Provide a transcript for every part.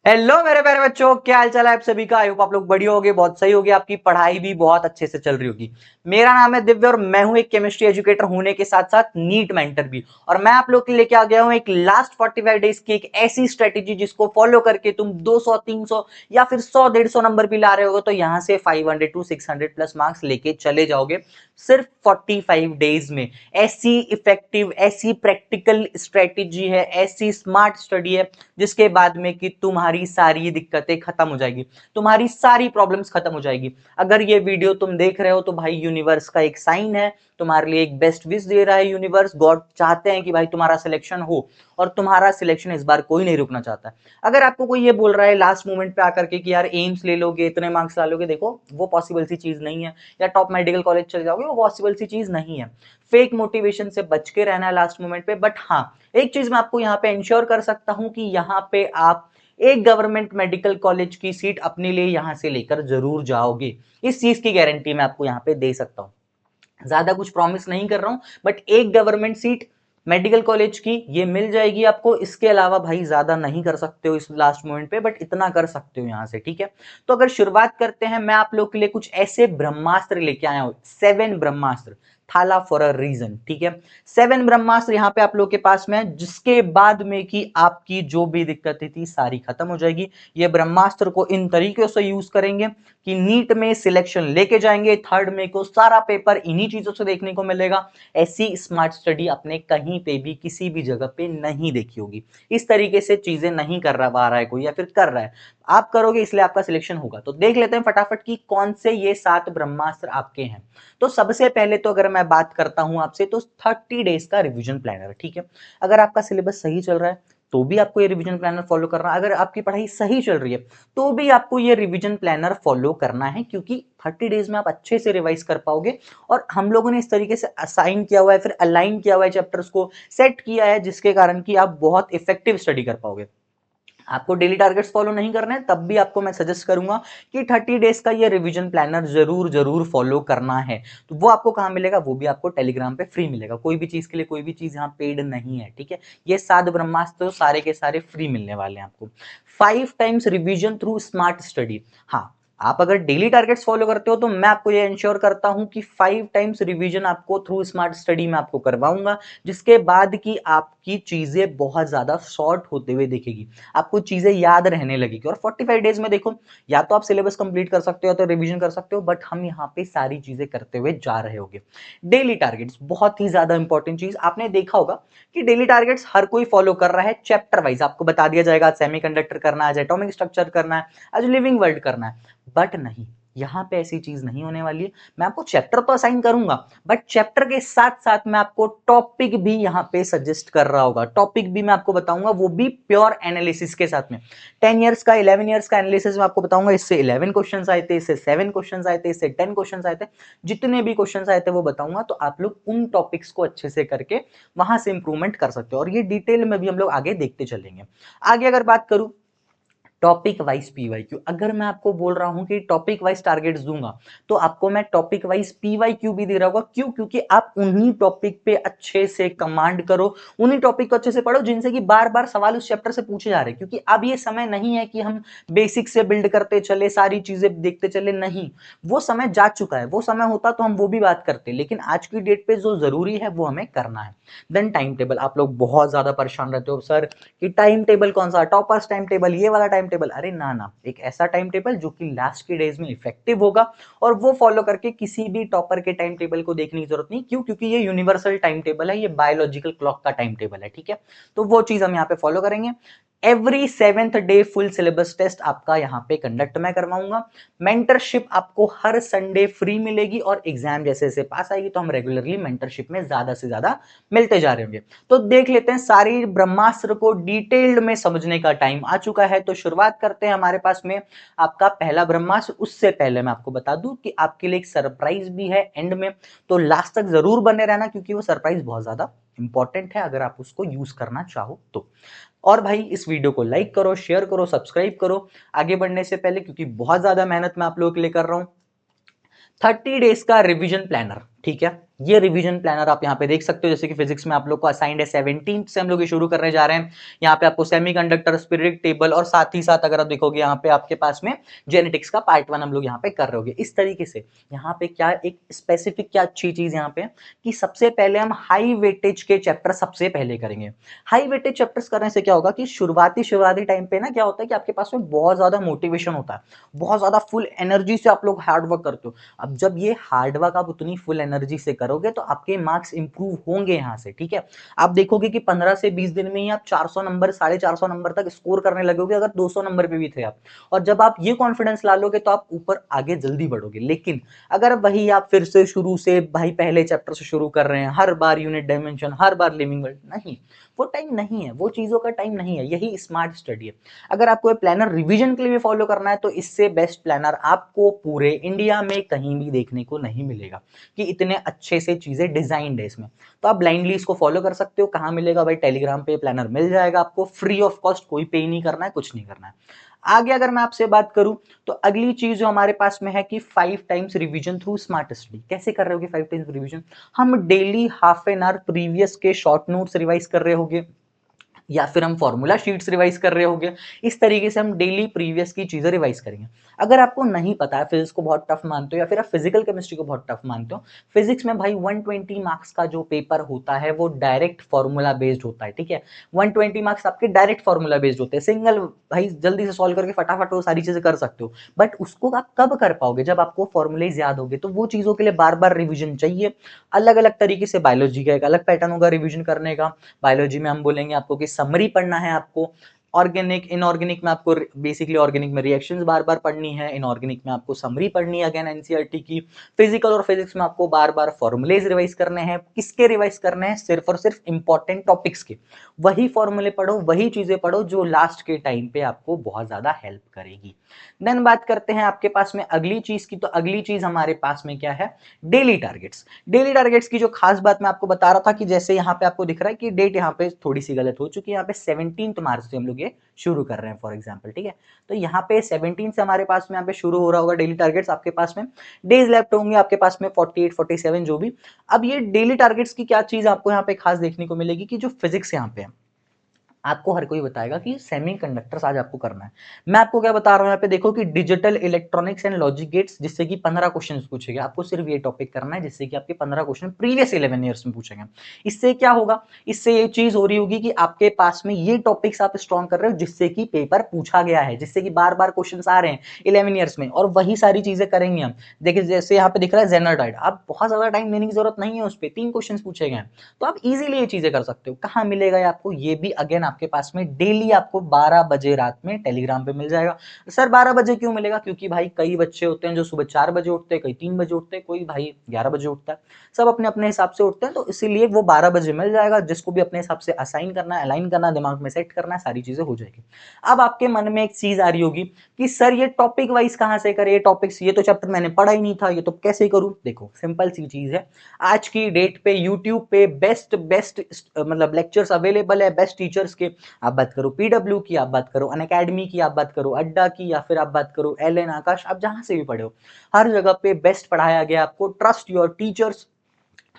Hello मेरे प्यारे बच्चों, क्या हाल चाल है आप सभी का। आई होप आप लोग बढ़िया होगे, बहुत सही होगी, आपकी पढ़ाई भी बहुत अच्छे से चल रही होगी। मेरा नाम है दिव्य और मैं हूं एक केमिस्ट्री एजुकेटर होने के साथ साथ नीट मेंटर भी। और मैं आप लोग के लिए लेके आ गया हूं एक लास्ट 45 डेज की एक ऐसी स्ट्रेटेजी जिसको फॉलो करके तुम 200 300 या फिर 100 150 नंबर भी ला रहे होगे तो यहां से 500 टू 600 प्लस मार्क्स लेके चले जाओगे सिर्फ 45 डेज में। ऐसी इफेक्टिव, ऐसी प्रैक्टिकल स्ट्रेटेजी है, ऐसी स्मार्ट स्टडी है जिसके बाद में कि तुम्हारी सारी दिक्कतें खत्म हो जाएगी, तुम्हारी सारी प्रॉब्लम्स खत्म हो जाएगी। अगर ये वीडियो तुम देख रहे हो तो भाई यूनिवर्स का एक साइन है, तुम्हारे लिए एक बेस्ट विश दे रहा है यूनिवर्स। गॉड चाहते हैं कि भाई तुम्हारा सिलेक्शन हो और तुम्हारा सिलेक्शन इस बार कोई नहीं रुकना चाहता। अगर आपको कोई ये बोल रहा है लास्ट मोमेंट पे आकर के कि यार एम्स ले लोगे, इतने मार्क्स ला लोगे, देखो वो पॉसिबल सी चीज नहीं है। या टॉप मेडिकल कॉलेज चले जाओगे, वो पॉसिबल सी चीज नहीं है। फेक मोटिवेशन से बच के रहना है लास्ट मोमेंट पे। बट हाँ, एक चीज मैं आपको यहाँ पे इंश्योर कर सकता हूं कि यहाँ पे आप एक गवर्नमेंट मेडिकल कॉलेज की सीट अपने लिए यहां से लेकर जरूर जाओगे। इस चीज की गारंटी मैं आपको यहाँ पे दे सकता हूं। ज्यादा कुछ प्रॉमिस नहीं कर रहा हूं, बट एक गवर्नमेंट सीट मेडिकल कॉलेज की ये मिल जाएगी आपको। इसके अलावा भाई ज्यादा नहीं कर सकते हो इस लास्ट मोमेंट पे, बट इतना कर सकते हो यहां से, ठीक है। तो अगर शुरुआत करते हैं, मैं आप लोग के लिए कुछ ऐसे ब्रह्मास्त्र लेके आया हूं, 7 ब्रह्मास्त्र, थाला फॉर अ रीजन, ठीक है। 7 ब्रह्मास्त्र यहाँ पे आप लोग के पास में है, जिसके बाद में कि आपकी जो भी दिक्कतें थी सारी खत्म हो जाएगी। ये ब्रह्मास्त्र को इन तरीके से यूज करेंगे कि नीट में सिलेक्शन लेके जाएंगे। 3rd में को सारा पेपर इन्हीं चीजों से देखने को मिलेगा। ऐसी स्मार्ट स्टडी आपने कहीं पे भी किसी भी जगह पे नहीं देखी होगी। इस तरीके से चीजें नहीं कर रहा है कोई, या फिर कर रहा है, आप करोगे इसलिए आपका सिलेक्शन होगा। तो देख लेते हैं फटाफट कि कौन से ये 7 ब्रह्मास्त्र आपके हैं। तो सबसे पहले तो अगर मैं बात करता हूं आपसे तो 30 डेज का रिवीजन प्लानर, ठीक है। अगर आपका सिलेबस सही चल रहा है तो भी आपको ये रिवीजन प्लानर फॉलो करना है। अगर आपकी पढ़ाई सही चल रही है तो भी आपको ये रिवीजन प्लानर फॉलो करना है, क्योंकि 30 डेज में आप अच्छे से रिवाइज कर पाओगे। और हम लोगों ने इस तरीके से असाइन किया हुआ है, फिर अलाइन किया हुआ है, चैप्टर्स को सेट किया है, जिसके कारण कि आप बहुत इफेक्टिव स्टडी कर पाओगे। आपको डेली टारगेट्स फॉलो नहीं करने हैं, तब भी आपको मैं सजेस्ट करूंगा कि 30 डेज का ये रिवीजन प्लानर जरूर जरूर फॉलो करना है। तो वो आपको कहां मिलेगा? वो भी आपको टेलीग्राम पे फ्री मिलेगा। कोई भी चीज के लिए कोई भी चीज यहाँ पेड नहीं है, ठीक है। ये 7 ब्रह्मास्त्र सारे के सारे फ्री मिलने वाले हैं आपको। 5 times revision through smart study. हाँ, आप अगर डेली टारगेट्स फॉलो करते हो तो मैं आपको ये इंश्योर करता हूं कि 5 टाइम्स रिवीजन आपको थ्रू स्मार्ट स्टडी में आपको करवाऊंगा, जिसके बाद की आपकी चीजें बहुत ज्यादा शॉर्ट होते हुए दिखेगी, आपको चीजें याद रहने लगेगी। और 45 डेज में देखो, या तो आप सिलेबस कंप्लीट कर सकते हो या तो रिवीजन कर सकते हो, बट हम यहाँ पे सारी चीजें करते हुए जा रहे होंगे। डेली टारगेट्स बहुत ही ज्यादा इंपॉर्टेंट चीज, आपने देखा होगा कि डेली टारगेट्स हर कोई फॉलो कर रहा है। चैप्टर वाइज आपको बता दिया जाएगा, आज सेमीकंडक्टर करना है, आज एटॉमिक स्ट्रक्चर करना है, आज लिविंग वर्ल्ड करना है। बट नहीं, यहां पे ऐसी चीज नहीं होने वाली है। मैं आपको चैप्टर तो असाइन करूंगा, बट चैप्टर के साथ साथ मैं आपको टॉपिक भी यहां पे सजेस्ट कर रहा होगा। टॉपिक भी मैं आपको बताऊंगा, वो भी प्योर एनालिसिस के साथ में। 10 ईयर्स का, 11 ईयर्स का एनालिसिस मैं आपको बताऊंगा। इससे 11 क्वेश्चन आए थे, इससे 7 क्वेश्चन आए थे, इससे 10 क्वेश्चन आए थे। जितने भी क्वेश्चन आए थे वो बताऊंगा, तो आप लोग उन टॉपिक्स को अच्छे से करके वहां से इंप्रूवमेंट कर सकते हो। और ये डिटेल में भी हम लोग आगे देखते चलेंगे। आगे अगर बात करूं टॉपिक वाइज पीवाईक्यू, अगर मैं आपको बोल रहा हूं कि टॉपिक वाइज टारगेट्स दूंगा, तो आपको मैं टॉपिक वाइज पीवाईक्यू भी दे रहा होगा। क्यों? क्योंकि आप उन्हीं टॉपिक पे अच्छे से कमांड करो, उन्हीं टॉपिक को अच्छे से पढ़ो जिनसे कि बार बार सवाल उस चैप्टर से पूछे जा रहे हैं। क्योंकि अब ये समय नहीं है कि हम बेसिक से बिल्ड करते चले, सारी चीजें देखते चले, नहीं, वो समय जा चुका है। वो समय होता तो हम वो भी बात करते, लेकिन आज की डेट पे जो जरूरी है वो हमें करना है। देन टाइम टेबल, आप लोग बहुत ज्यादा परेशान रहते हो सर कि टाइम टेबल कौन सा, टॉपर्स टाइम टेबल, ये वाला टाइम टेबल। अरे ना ना, एक ऐसा टाइम टेबल जो कि लास्ट के डेज में इफेक्टिव होगा, और वो फॉलो करके किसी भी टॉपर के टाइम टेबल को देखने की जरूरत नहीं। क्यों? क्योंकि ये यूनिवर्सल टाइम टेबल है, ये बायोलॉजिकल क्लॉक का टाइम टेबल है, ठीक है। तो वो चीज हम यहाँ पे फॉलो करेंगे। Every 7th day full syllabus test आपका यहाँ पे कंडक्ट मैं करवाऊंगा। मेंटरशिप आपको हर संडे फ्री मिलेगी, और एग्जाम जैसे जैसे पास आएगी तो हम रेगुलरली मेंटरशिप में ज्यादा से ज्यादा मिलते जा रहे होंगे। तो देख लेते हैं, सारी ब्रह्मास्त्र को डिटेल्ड में समझने का टाइम आ चुका है। तो शुरुआत करते हैं हमारे पास में आपका पहला ब्रह्मास्त्र। उससे पहले मैं आपको बता दूं कि आपके लिए एक सरप्राइज भी है एंड में, तो लास्ट तक जरूर बने रहना, क्योंकि वो सरप्राइज बहुत ज्यादा इंपॉर्टेंट है अगर आप उसको यूज करना चाहो तो। और भाई इस वीडियो को लाइक करो, शेयर करो, सब्सक्राइब करो आगे बढ़ने से पहले, क्योंकि बहुत ज्यादा मेहनत मैं आप लोगों के लिए कर रहा हूं। 30 डेज का रिवीजन प्लानर, ठीक है। ये रिवीजन प्लानर आप यहाँ पे देख सकते हो, जैसे कि फिजिक्स में आप लोग को असाइंड है 17 से हम लोग ये शुरू करने जा रहे हैं। यहाँ पे आपको सेमीकंडक्टर, स्पिरिट टेबल और साथ ही साथ अगर आप देखोगे यहाँ पे आपके पास में जेनेटिक्स का पार्ट 1 हम लोग यहाँ पे कर रहे होंगे। इस तरीके से यहाँ पे क्या एक स्पेसिफिक क्या अच्छी चीज यहाँ पे कि सबसे पहले हम हाई वेटेज के चैप्टर सबसे पहले करेंगे। हाई वेटेज चैप्टर्स करने से क्या होगा कि शुरुआती टाइम पे ना क्या होता है कि आपके पास में बहुत ज्यादा मोटिवेशन होता है, बहुत ज्यादा फुल एनर्जी से आप लोग हार्ड वर्क करते हो। अब जब ये हार्ड वर्क आप उतनी फुल एनर्जी से करोगे तो आपके मार्क्स इंप्रूव होंगे यहाँ से, ठीक है। आप देखोगे कि 15 से 20 दिन में ही आप 400 नंबर, 450 नंबर तक स्कोर करने लगोगे अगर 200 नंबर पे भी थे आप। और जब आप ये कॉन्फिडेंस ला लोगे तो आप ऊपर आगे जल्दी बढ़ोगे। लेकिन अगर वही आप फिर से शुरू से भाई पहले चैप्टर से शुरू कर रहे हैं, हर बार यूनिट डायमेंशन, हर बार लिविंग वर्ल्ड, नहीं, वो टाइम नहीं है, वो चीजों का टाइम नहीं है। यही स्मार्ट स्टडी है। अगर आपको ये प्लानर रिवीजन के लिए भी फॉलो करना है तो इससे बेस्ट प्लानर आपको पूरे इंडिया में कहीं भी देखने को नहीं मिलेगा कि इतने अच्छे से चीजें डिजाइंड है इसमें। तो आप ब्लाइंडली इसको फॉलो कर सकते हो। कहाँ मिलेगा भाई? टेलीग्राम पे प्लानर मिल जाएगा आपको, फ्री ऑफ कॉस्ट, कोई पे नहीं करना है, कुछ नहीं करना है। आगे अगर मैं आपसे बात करूं तो अगली चीज जो हमारे पास में है कि 5 times revision through smart study. कैसे कर रहे होगे 5 टाइम्स रिवीजन? हम daily half an hour previous के शॉर्ट नोट्स रिवाइज कर रहे होंगे, या फिर हम फॉर्मूला शीट्स रिवाइज कर रहे होंगे। इस तरीके से हम डेली प्रीवियस की चीजें रिवाइज करेंगे। अगर आपको नहीं पता है, फिजिक्स को बहुत टफ मानते हो या फिर आप फिजिकल केमिस्ट्री को बहुत टफ मानते हो, फिजिक्स में भाई 120 मार्क्स का जो पेपर होता है वो डायरेक्ट फॉर्मूला बेस्ड होता है, ठीक है। 120 मार्क्स आपके डायरेक्ट फॉर्मूला बेस्ड होते हैं, सिंगल भाई जल्दी से सॉल्व करके फटाफट वो सारी चीजें कर सकते हो। बट उसको आप कब कर पाओगे? जब आपको फॉर्मूलेज याद होंगे। तो वो चीजों के लिए बार बार रिविजन चाहिए। अलग अलग तरीके से बायोलॉजी का एक अलग पैटर्न होगा रिविजन करने का। बायोलॉजी में हम बोलेंगे आपको कि समरी पढ़ना है आपको। ऑर्गेनिक, इनऑर्गेनिक में आपको बेसिकली ऑर्गेनिक में रिएक्शंस बार बार पढ़नी है, इनऑर्गेनिक में आपको समरी पढ़नी है अगेन एनसीईआरटी की। फिजिकल और फिजिक्स में आपको बार बार फॉर्मुलेज रिवाइज करने हैं। किसके रिवाइज करने हैं? सिर्फ और सिर्फ इंपॉर्टेंट टॉपिक्स के। वही फॉर्मूले पढ़ो, वही चीजें पढ़ो जो लास्ट के टाइम पे आपको बहुत ज्यादा हेल्प करेगी। देन बात करते हैं आपके पास में अगली चीज की। तो अगली चीज हमारे पास में क्या है? Daily targets. डेली टारगेट्स की जो खास बात मैं आपको बता रहा था कि जैसे यहाँ पे आपको दिख रहा है कि डेट यहाँ पे थोड़ी सी गलत हो चुकी है। यहाँ पे 17 मार्च से हम लोग ये शुरू कर रहे हैं फॉर एग्जांपल, ठीक है। तो यहाँ पे 17 से हमारे पास में यहाँ पे शुरू हो रहा होगा डेली टारगेट्स। आपके पास में डेज लेफ्ट होंगे आपके पास में 48, 47 जो भी। अब ये डेली टारगेट्स की क्या चीज आपको यहाँ पे खास देखने को मिलेगी कि जो फिजिक्स यहाँ पे है, आपको हर कोई बताएगा कि सेमीकंडक्टर्स आज आपको करना है। मैं आपको क्या बता रहा हूं यहाँ पे देखो कि digital electronics and logic gates, जिससे कि 15 क्वेश्चंस पूछेंगे। आपको सिर्फ ये टॉपिक करना है जिससे कि आपके 15 क्वेश्चन प्रीवियस 11 ईयर्स में पूछेंगे। इससे क्या होगा? इससे ये चीज हो रही होगी कि आपके पास में ये टॉपिक्स आप स्ट्रॉन्ग कर रहे हो जिससे कि पेपर पूछा गया है, जिससे कि बार बार क्वेश्चन आ रहे हैं 11 ईयर्स में, और वही सारी चीजें करेंगे हम। देखिए जैसे यहाँ पे दिख रहा है जेनरडाइड, आप बहुत ज्यादा टाइम देने की जरूरत नहीं है, उस पर 3 क्वेश्चन पूछे गए, तो आप इजीली ये चीजें कर सकते हो। कहाँ मिलेगा आपको? ये भी अगेन आपके पास में डेली आपको 12 बजे रात में टेलीग्राम पे मिल जाएगा। सर 12 बजे क्यों मिलेगा? क्योंकि भाई कई बच्चे होते हैं जो सुबह 4 बजे उठते हैं, कोई 3 बजे उठते हैं, कोई भाई 11 बजे उठता है, सब अपने अपने हिसाब से उठते हैं। तो इसीलिए वो 12 बजे मिल जाएगा। जिसको भी अपने हिसाब से असाइन करना है, अलाइन करना है, दिमाग में सेट करना है, सारी चीजें हो जाएगी। अब आपके मन में एक चीज आ रही होगी कि सर ये टॉपिक वाइज कहां से करे? ये टॉपिक्स, ये तो चैप्टर मैंने पढ़ा ही नहीं था, ये तो कैसे करूं? देखो सिंपल सी चीज है। आज की डेट पे यूट्यूब पे बेस्ट बेस्ट मतलब लेक्चर्स अवेलेबल है बेस्ट टीचर्स के। आप बात करो पीडब्ल्यू की, आप बात करो अनअकैडमी की, आप बात करो अड्डा की, या फिर आप बात करो एलएन, आकाश, आप जहां से भी पढ़े हो, हर जगह पे बेस्ट पढ़ाया गया आपको। Trust your teachers.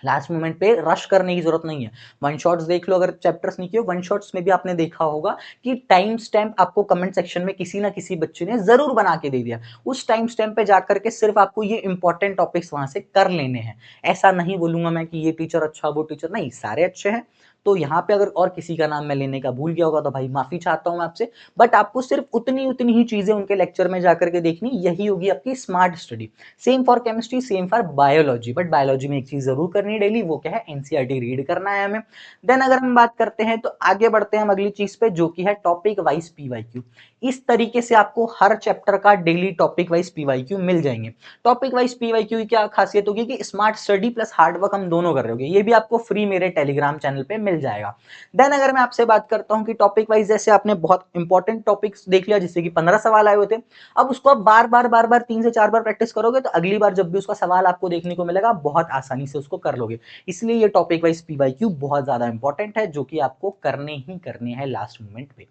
Last moment पे रश करने की जरूरत नहीं है। वन शॉट्स देख लो, अगर चैप्टर्स नहीं किए वन शॉट्स में भी आपने देखा होगा कि टाइम स्टैम्प आपको कमेंट सेक्शन में किसी ना किसी बच्चे ने जरूर बना के दे दिया। उस टाइम स्टैम्प पे जाकर के सिर्फ आपको ये इंपॉर्टेंट टॉपिक्स वहां से कर लेने हैं। ऐसा नहीं बोलूंगा मैं कि ये टीचर अच्छा वो टीचर नहीं, सारे अच्छे हैं। तो यहाँ पे अगर और किसी का नाम मैं लेने का भूल गया होगा तो भाई माफी चाहता हूं मैं आपसे। बट आपको सिर्फ उतनी उतनी ही चीजें उनके लेक्चर में जाकर के देखनी, यही होगी आपकी smart study. Same for chemistry, same for biology. But biology में एक चीज जरूर करनी है डेली, वो क्या है? एनसीईआरटी रीड करना है हमें। देन अगर हम बात करते हैं तो आगे बढ़ते हैं हम अगली चीज पे, जो कि है टॉपिक वाइज पीवाईक्यू। इस तरीके से आपको हर चैप्टर का डेली टॉपिक वाइज पीवाईक्यू मिल जाएंगे। टॉपिक वाइज पीवाईक्यू की क्या खासियत होगी कि स्मार्ट स्टडी प्लस हार्डवर्क हम दोनों कर रहे होंगे। ये भी आपको फ्री मेरे टेलीग्राम चैनल पे मिल जाएगा। देन अगर मैं आपसे बात करता हूं कि टॉपिक वाइज, जैसे आपने बहुत इंपॉर्टेंट टॉपिक्स देख लिया जिससे कि 15 सवाल आए हुए थे, अब उसको आप बार बार 3 से 4 बार प्रैक्टिस करोगे तो अगली बार जब भी उसका सवाल आपको देखने को मिलेगा बहुत आसानी से उसको कर लोगे। इसलिए ये टॉपिक वाइज पीवाईक्यू बहुत ज्यादा इंपॉर्टेंट है, जो कि आपको करने ही करने हैं लास्ट मोमेंट पे।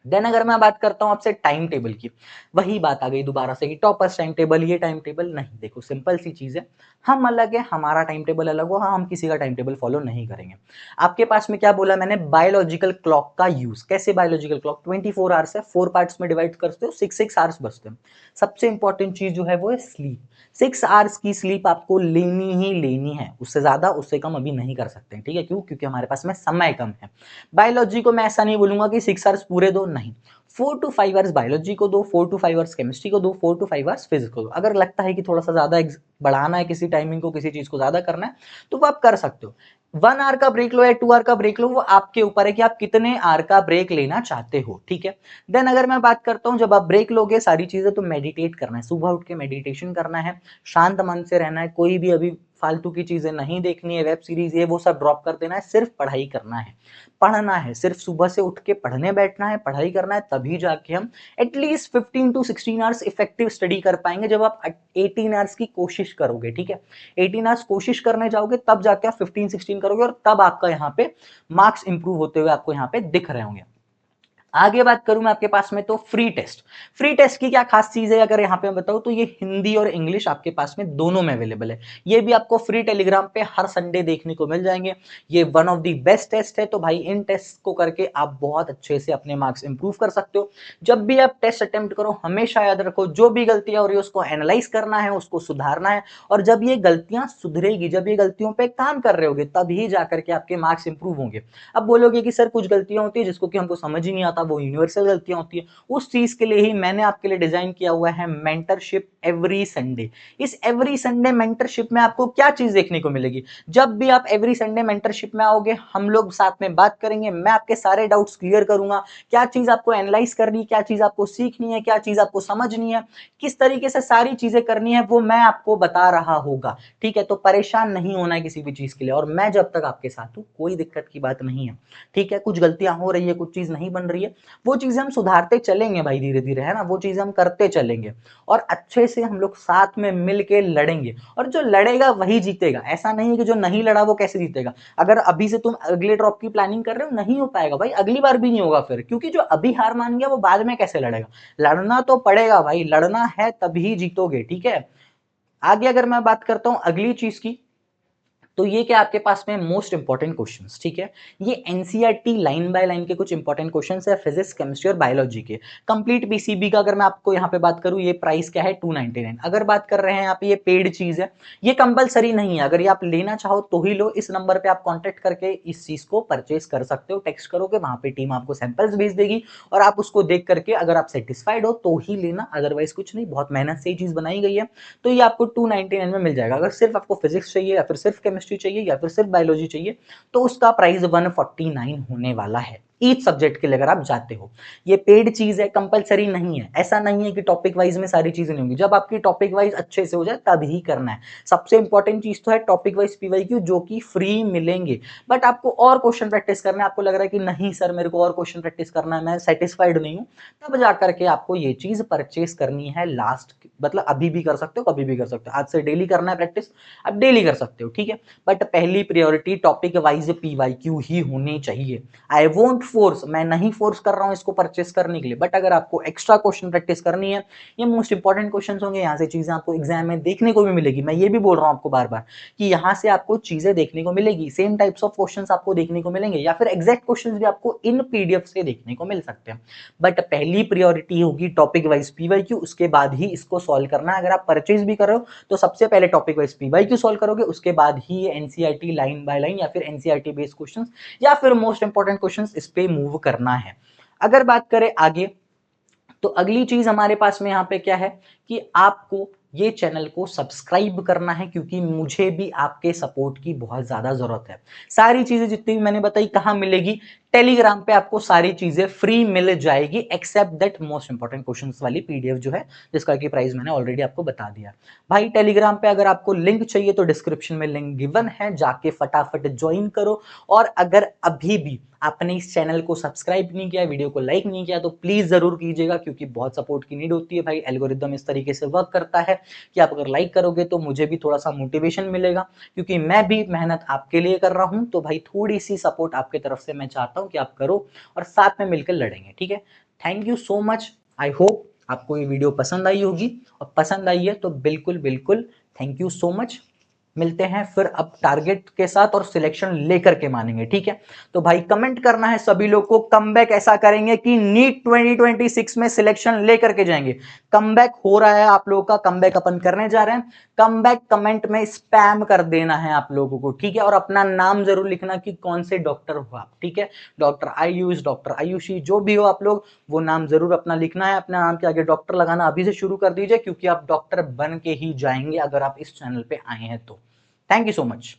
देन अगर मैं बात करता हूं आपसे टाइम टेबल की, वही बात आ गई दोबारा से कि टॉपर्स टाइम टेबल, ये टाइम टेबल नहीं। देखो सिंपल सी चीज है, हम अलग है, हमारा टाइम टेबल अलग होगा, हम किसी का टाइम टेबल फॉलो नहीं करेंगे। आपके पास में क्या बोला मैंने, बायोलॉजिकल क्लॉक का यूज। कैसे बायोलॉजिकल क्लॉक, 24 आवर्स है, 4 पार्ट्स में डिवाइड करते हो, 6 आवर्स बचते हैं। सबसे इंपॉर्टेंट चीज जो है वो है स्लीप। 6 आवर्स की स्लीप आपको लेनी ही लेनी है, उससे ज्यादा उससे कम अभी नहीं कर सकते, ठीक है? क्यों? क्योंकि हमारे पास में समय कम है। बायोलॉजी को मैं ऐसा नहीं बोलूंगा कि 6 आवर्स पूरे दो, नहीं। 4 to 5 आवर्स बायोलॉजी को दो, 4 to 5 आवर्स केमिस्ट्री को दो, 4 to 5 आवर्स फिजिक्स को दो। अगर लगता है कि थोड़ा सा ज्यादा बढ़ाना है किसी टाइमिंग को, किसी चीज को ज्यादा करना है, तो वो आप कर सकते हो। 1 आवर का ब्रेक लो या 2 आवर का ब्रेक लो, वो आपके ऊपर है कि आप कितने आवर का ब्रेक लेना चाहते हो, ठीक है? देन अगर मैं बात करता हूँ, जब आप ब्रेक लोगे सारी चीजें, तो मेडिटेट करना है, सुबह उठ के मेडिटेशन करना है, शांत मन से रहना है, कोई भी अभी फालतू की चीजें नहीं देखनी है, वेब सीरीज ये वो सब ड्रॉप कर देना है, सिर्फ पढ़ाई करना है, पढ़ना है, सिर्फ सुबह से उठ के पढ़ने बैठना है, पढ़ाई करना है, तभी जाके हम at least 15 to 16 hours effective study कर पाएंगे। जब आप 18 आवर्स की कोशिश करोगे, ठीक है, 18 आवर्स कोशिश करने जाओगे, तब जाके आप 15-16 करोगे, और तब आपका यहाँ पे मार्क्स इंप्रूव होते हुए आपको यहाँ पे दिख रहे होंगे। आगे बात करूं मैं आपके पास में, तो फ्री टेस्ट। फ्री टेस्ट की क्या खास चीज है, अगर यहाँ पे मैं बताऊं, तो ये हिंदी और इंग्लिश आपके पास में दोनों में अवेलेबल है। ये भी आपको फ्री टेलीग्राम पे हर संडे देखने को मिल जाएंगे। ये one of the best test है, तो भाई इन टेस्ट को करके आप बहुत अच्छे से अपने मार्क्स इंप्रूव कर सकते हो। जब भी आप टेस्ट अटेम्प्ट करो, हमेशा याद रखो, जो भी गलतियां हो रही है उसको एनालाइज करना है, उसको सुधारना है, और जब ये गलतियां सुधरेगी, जब ये गलतियों पे काम कर रहे होगे, तभी जाकर के आपके मार्क्स इंप्रूव होंगे। अब बोलोगे कि सर कुछ गलतियां होती है जिसको कि हमको समझ ही नहीं आता, वो यूनिवर्सल गलतियां होती है, उस चीज के लिए ही मैंने आपके लिए डिजाइन किया हुआ है मेंटरशिप एवरी संडे। इस एवरी संडे मेंटरशिप में आपको क्या चीज देखने को मिलेगी, जब भी आप एवरी संडे मेंटरशिप में आओगे, हम लोग साथ में बात करेंगे, मैं आपके सारे डाउट्स क्लियर करूंगा, क्या चीज आपको एनालाइज करनी है, क्या चीज आपको सीखनी है, क्या चीज आपको समझनी है, किस तरीके से सारी चीजें करनी है, वो मैं आपको बता रहा होगा, ठीक है? तो परेशान नहीं होना है किसी भी चीज के लिए, और मैं जब तक आपके साथ हूं, कोई दिक्कत की बात नहीं है, ठीक है? कुछ गलतियां हो रही है, कुछ चीज नहीं बन रही है, वो चीजें हम सुधारते चलेंगे भाई, धीरे धीरे, है ना? वो चीजें हम करते चलेंगे, और अच्छे से हम लोग साथ में मिल के लड़ेंगे, और जो लड़ेगा वही जीतेगा। ऐसा नहीं है कि जो नहीं लड़ा वो कैसे जीतेगा। अगर अभी से तुम अगले ड्रॉप की प्लानिंग कर रहे हो, नहीं हो पाएगा भाई, अगली बार भी नहीं होगा फिर, क्योंकि जो अभी हार मान गया वो बाद में कैसे लड़ेगा। लड़ना तो पड़ेगा भाई, लड़ना है तभी जीतोगे, ठीक है? आगे अगर मैं बात करता हूं अगली चीज की, तो ये क्या आपके पास में मोस्ट इंपॉर्टेंट क्वेश्चंस, ठीक है? ये एनसीईआरटी लाइन बाय लाइन के कुछ इंपॉर्टेंट क्वेश्चंस है, फिजिक्स, केमिस्ट्री और बायोलॉजी के। कंप्लीट पीसीबी का अगर मैं आपको यहाँ पे बात करूँ, ये प्राइस क्या है, 299। अगर बात कर रहे हैं यहाँ पे, ये पेड चीज है, ये कंपलसरी नहीं है, अगर ये आप लेना चाहो तो ही लो। इस नंबर पे आप कॉन्टेक्ट करके इस चीज को परचेज कर सकते हो, टेक्स्ट करोगे, वहां पे टीम आपको सैंपल्स भेज देगी, और आप उसको देख करके अगर आप सेटिस्फाइड हो तो ही लेना, अदरवाइज कुछ नहीं। बहुत मेहनत से ये चीज बनाई गई है, तो ये आपको 299 में मिल जाएगा। अगर सिर्फ आपको फिजिक्स चाहिए, या फिर सिर्फ केमिस्ट्री चाहिए, या फिर सिर्फ बायोलॉजी चाहिए, तो उसका प्राइस 149 होने वाला है ईच सब्जेक्ट के लिए, अगर आप जाते हो। ये पेड चीज है, कंपलसरी नहीं है। ऐसा नहीं है कि टॉपिक वाइज में सारी चीजें नहीं होंगी, जब आपकी टॉपिक वाइज अच्छे से हो जाए तब ही करना है। सबसे इंपॉर्टेंट चीज तो है टॉपिक वाइज पीवाईक्यू, जो कि फ्री मिलेंगे। बट आपको और क्वेश्चन प्रैक्टिस करना है, आपको लग रहा है कि नहीं सर मेरे को और क्वेश्चन प्रैक्टिस करना है, मैं सेटिस्फाइड नहीं हूं, तब जाकर के आपको ये चीज परचेस करनी है। लास्ट मतलब अभी भी कर सकते हो, कभी भी कर सकते हो, आज से डेली करना है प्रैक्टिस, अब डेली कर सकते हो, ठीक है? बट पहली प्रायोरिटी टॉपिक वाइज पीवाईक्यू ही होनी चाहिए। आई वोंट फोर्स, मैं नहीं फोर्स कर रहा हूं इसको परचेस करने के लिए, बट अगर आपको एक्स्ट्रा क्वेश्चन प्रैक्टिस करनी है, ये मोस्ट इंपॉर्टेंट क्वेश्चन होंगे, यहाँ से चीजें आपको एग्जाम में देखने को भी मिलेगी। मैं ये भी बोल रहा हूं आपको बार बार कि यहाँ से आपको चीजें देखने को मिलेगी, सेम टाइप्स ऑफ क्वेश्चंस आपको देखने को मिलेंगे, या फिर एग्जैक्ट क्वेश्चंस भी आपको इन पीडीएफ से देखने को मिल सकते हैं। बट पहली प्रायोरिटी होगी टॉपिक वाइज पीवाईक्यू, उसके बाद ही इसको सॉल्व करना है। अगर आप परचेज भी कर रहे हो तो सबसे पहले टॉपिक वाइज पीवाईक्यू सॉल्व करोगे, उसके बाद ही एनसीईआरटी लाइन बाय लाइन या फिर एनसीईआरटी बेस्ड क्वेश्चंस या फिर मोस्ट इंपॉर्टेंट क्वेश्चंस, इस पे मूव करना है। अगर बात करें आगे, तो अगली चीज हमारे पास में यहाँ पे क्या है कि आपको ये चैनल को सब्सक्राइब करना है, क्योंकि मुझे भी आपके सपोर्ट की बहुत ज्यादा जरूरत है। सारी चीजें जितनी भी मैंने बताई कहाँ मिलेगी, टेलीग्राम पे आपको सारी चीजें फ्री मिल जाएगी, except that most important questions वाली पीडीएफ जो है, जिसका की प्राइस मैंने ऑलरेडी आपको बता दिया। भाई टेलीग्राम पे अगर आपको लिंक चाहिए तो डिस्क्रिप्शन में लिंक गिवन है, जाके फटाफट ज्वाइन करो। और अगर अभी भी आपने इस चैनल को सब्सक्राइब नहीं किया, वीडियो को लाइक नहीं किया, तो प्लीज जरूर कीजिएगा, क्योंकि बहुत सपोर्ट की नीड होती है भाई। एल्गोरिदम इस तरीके से वर्क करता है कि आप अगर लाइक करोगे तो मुझे भी थोड़ा सा मोटिवेशन मिलेगा, क्योंकि मैं भी मेहनत आपके लिए कर रहा हूं। तो भाई थोड़ी सी सपोर्ट आपके तरफ से मैं चाहता हूं कि आप करो, और साथ में मिलकर लड़ेंगे, ठीक है? Thank you so much. I hope आपको ये वीडियो पसंद आई होगी, और पसंद आई है तो बिल्कुल बिल्कुल थैंक यू सो मच। मिलते हैं फिर अब टारगेट के साथ और सिलेक्शन लेकर के मानेंगे, ठीक है। तो भाई कमेंट करना है सभी लोग को, कमबैक ऐसा करेंगे कि नीट 2026 में सिलेक्शन लेकर के जाएंगे। कमबैक हो रहा है आप लोगों का, कमबैक अपन करने जा रहे हैं। कमबैक कमेंट में स्पैम कर देना है आप लोगों को, ठीक है। और अपना नाम जरूर लिखना कि कौन से डॉक्टर हो आप, ठीक है। डॉक्टर आयुष, डॉक्टर आयुषी, जो भी हो आप लोग, वो नाम जरूर अपना लिखना है। अपने नाम के आगे डॉक्टर लगाना अभी से शुरू कर दीजिए, क्योंकि आप डॉक्टर बन के ही जाएंगे अगर आप इस चैनल पे आए हैं तो। Thank you so much.